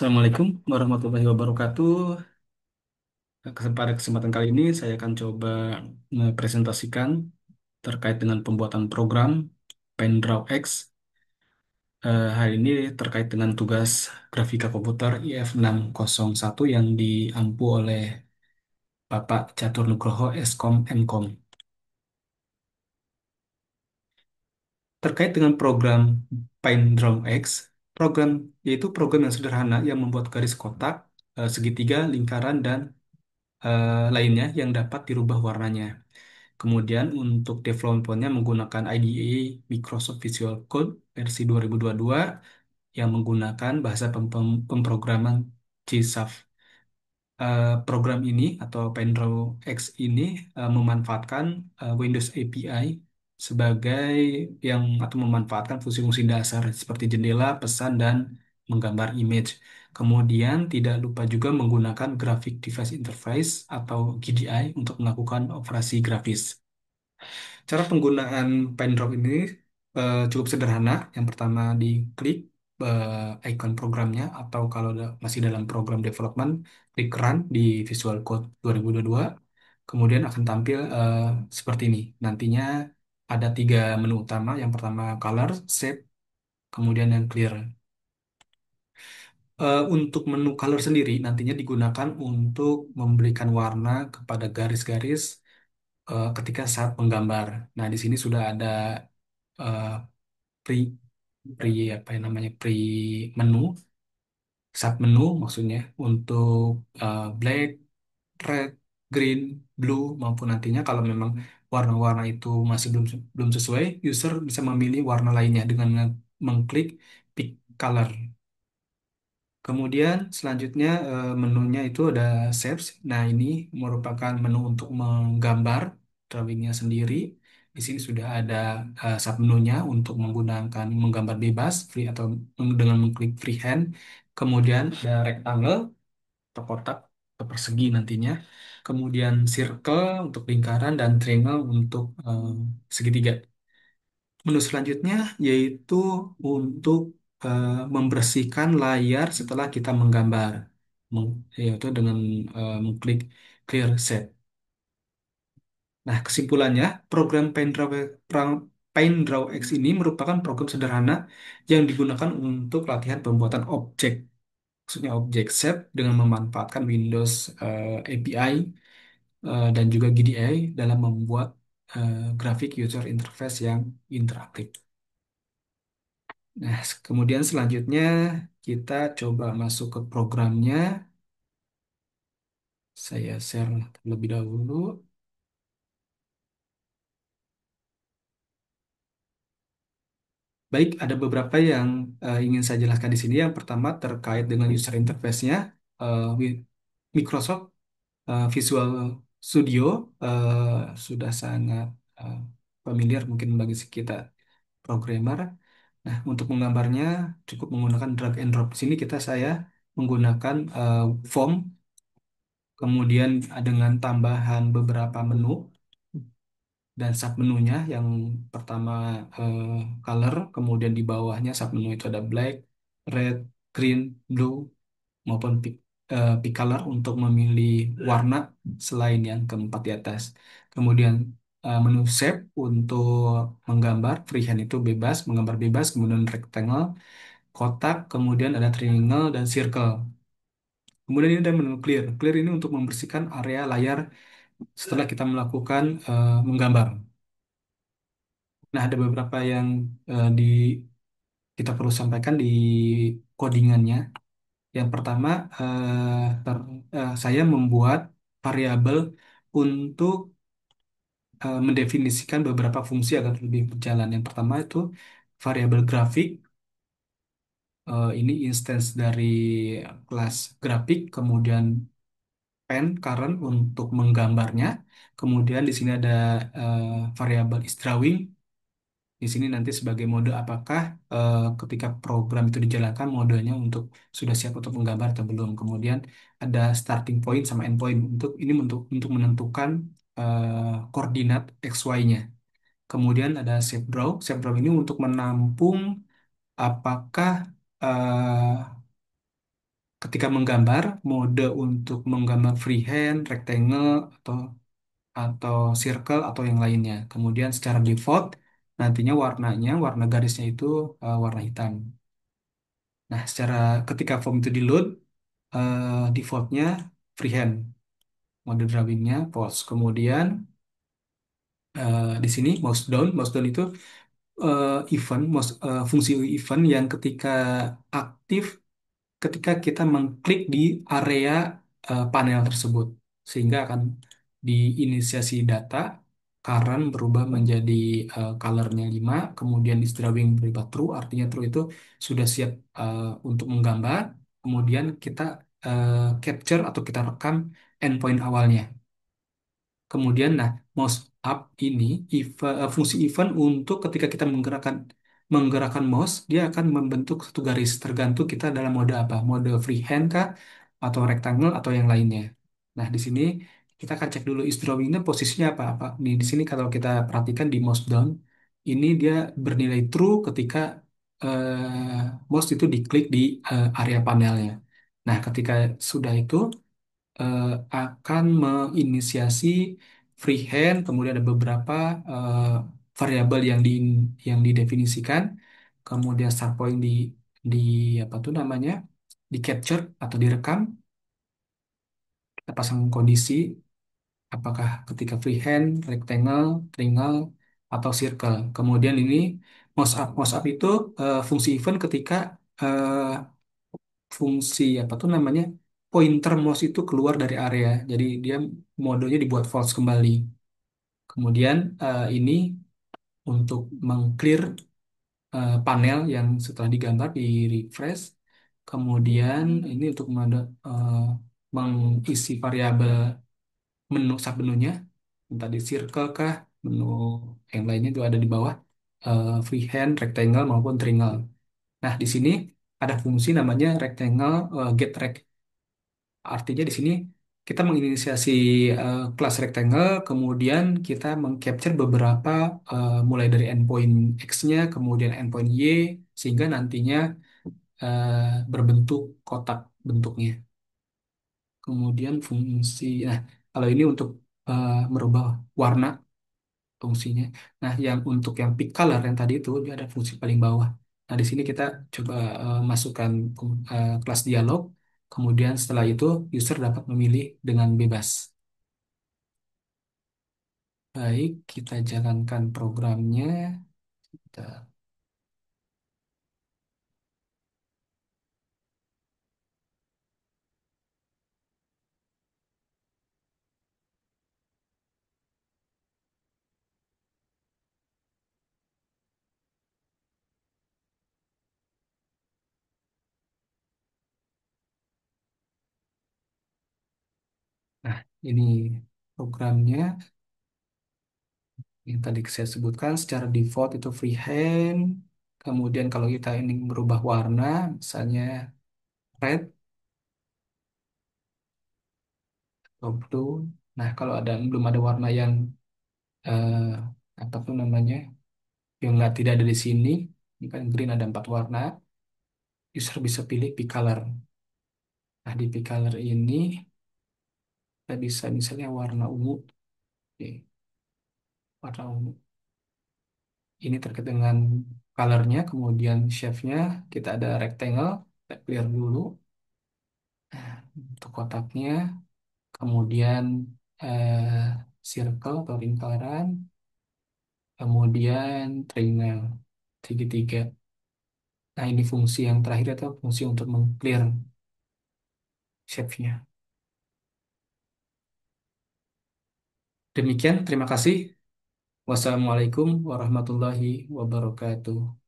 Assalamualaikum warahmatullahi wabarakatuh. Pada kesempatan kali ini saya akan coba mempresentasikan terkait dengan pembuatan program PenDraw X. Hari ini terkait dengan tugas grafika komputer IF601 yang diampu oleh Bapak Catur Nugroho Eskom Mkom. Terkait dengan program PenDraw X, program yaitu program yang sederhana yang membuat garis kotak, segitiga, lingkaran, dan lainnya yang dapat dirubah warnanya. Kemudian untuk developmentnya menggunakan IDE Microsoft Visual Code versi 2022 yang menggunakan bahasa pemrograman C#. Program ini atau Pendrow X ini memanfaatkan Windows API sebagai atau memanfaatkan fungsi-fungsi dasar seperti jendela, pesan, dan menggambar image. Kemudian tidak lupa juga menggunakan Graphic Device Interface atau GDI untuk melakukan operasi grafis. Cara penggunaan PenDrop ini cukup sederhana. Yang pertama diklik icon programnya atau kalau masih dalam program development, klik Run di Visual Code 2022. Kemudian akan tampil seperti ini. Nantinya ada tiga menu utama. Yang pertama Color, Shape, kemudian yang Clear. Untuk menu color sendiri nantinya digunakan untuk memberikan warna kepada garis-garis ketika saat menggambar. Nah, di sini sudah ada eh, pre pre apa yang namanya pre menu, sub menu maksudnya untuk black, red, green, blue maupun nantinya kalau memang warna-warna itu masih belum belum sesuai, user bisa memilih warna lainnya dengan mengklik pick color. Kemudian selanjutnya menunya itu ada Shapes. Nah, ini merupakan menu untuk menggambar drawingnya sendiri. Di sini sudah ada submenunya untuk menggunakan menggambar bebas free atau dengan mengklik freehand. Kemudian ada rectangle atau kotak atau persegi nantinya. Kemudian circle untuk lingkaran dan triangle untuk segitiga. Menu selanjutnya yaitu untuk membersihkan layar setelah kita menggambar, yaitu dengan mengklik Clear Set. Nah, kesimpulannya, program PaintDraw X ini merupakan program sederhana yang digunakan untuk latihan pembuatan objek, maksudnya objek shape dengan memanfaatkan Windows API dan juga GDI dalam membuat grafik user interface yang interaktif. Nah, kemudian selanjutnya kita coba masuk ke programnya. Saya share terlebih dahulu. Baik, ada beberapa yang ingin saya jelaskan di sini. Yang pertama terkait dengan user interface-nya. Microsoft Visual Studio sudah sangat eh, familiar mungkin bagi kita programmer. Nah, untuk menggambarnya cukup menggunakan drag and drop. Di sini saya menggunakan form. Kemudian dengan tambahan beberapa menu dan submenunya yang pertama eh, color, kemudian di bawahnya submenu itu ada black, red, green, blue maupun pick color untuk memilih warna selain yang keempat di atas. Kemudian menu shape untuk menggambar freehand itu bebas, menggambar bebas, kemudian rectangle, kotak, kemudian ada triangle dan circle. Kemudian ini ada menu clear. Clear ini untuk membersihkan area layar setelah kita melakukan menggambar. Nah, ada beberapa yang kita perlu sampaikan di codingannya. Yang pertama, saya membuat variabel untuk mendefinisikan beberapa fungsi agar lebih berjalan. Yang pertama itu variabel grafik. Ini instance dari kelas grafik, kemudian pen current untuk menggambarnya. Kemudian di sini ada eh, variabel is drawing. Di sini nanti sebagai mode apakah ketika program itu dijalankan modenya sudah siap untuk menggambar atau belum. Kemudian ada starting point sama end point untuk menentukan koordinat XY-nya. Kemudian ada shape draw. Shape draw ini untuk menampung apakah ketika menggambar, mode untuk menggambar freehand, rectangle, atau circle atau yang lainnya. Kemudian secara default nantinya warna garisnya itu warna hitam. Nah, secara ketika form itu di load, defaultnya freehand, mode drawingnya false. Kemudian di sini mouse down itu fungsi event yang ketika aktif ketika kita mengklik di area panel tersebut, sehingga akan diinisiasi data, current berubah menjadi colornya 5, kemudian is drawing berubah true, artinya true itu sudah siap untuk menggambar, kemudian kita capture atau kita rekam endpoint awalnya. Kemudian, nah, mouse up ini fungsi event untuk ketika kita menggerakkan mouse, dia akan membentuk satu garis tergantung kita dalam mode apa, mode freehand kah, atau rectangle atau yang lainnya. Nah, di sini kita akan cek dulu is drawing-nya posisinya apa. Nih, di sini kalau kita perhatikan di mouse down, ini dia bernilai true ketika mouse itu diklik di area panelnya. Nah, ketika sudah itu eh, akan menginisiasi freehand, kemudian ada beberapa eh, variabel yang didefinisikan, kemudian start point di apa tuh namanya, di capture atau direkam, kita pasang kondisi apakah ketika freehand, rectangle, triangle, atau circle. Kemudian ini mouse up itu fungsi event ketika eh, fungsi apa tuh namanya, pointer mouse itu keluar dari area. Jadi dia modenya dibuat false kembali. Kemudian ini untuk mengclear panel yang setelah digambar di refresh. Kemudian ini untuk mengisi variabel menu submenunya, entah di circle kah, menu yang lainnya itu ada di bawah, freehand, rectangle maupun triangle. Nah, di sini ada fungsi namanya rectangle get rect. Artinya di sini kita menginisiasi kelas rectangle, kemudian kita mengcapture beberapa mulai dari endpoint X-nya, kemudian endpoint Y, sehingga nantinya eh, berbentuk kotak bentuknya. Kemudian nah, kalau ini untuk merubah warna fungsinya. Nah, yang untuk yang pick color yang tadi itu dia ada fungsi paling bawah. Nah, di sini kita coba masukkan kelas dialog. Kemudian setelah itu user dapat memilih dengan bebas. Baik, kita jalankan programnya. Kita- Nah, ini programnya yang tadi saya sebutkan secara default itu freehand. Kemudian kalau kita ingin merubah warna, misalnya red atau blue. Nah, kalau belum ada warna yang eh, apa tuh namanya, yang tidak ada di sini, ini kan green ada 4 warna, user bisa pilih pick color. Nah, di pick color ini kita bisa misalnya warna ungu. Oke, warna ungu. Ini terkait dengan colornya, kemudian shape-nya kita ada rectangle, kita clear dulu untuk kotaknya, kemudian eh, circle atau lingkaran, kemudian triangle segitiga. Nah, ini fungsi yang terakhir atau fungsi untuk meng-clear shape-nya. Demikian, terima kasih. Wassalamualaikum warahmatullahi wabarakatuh.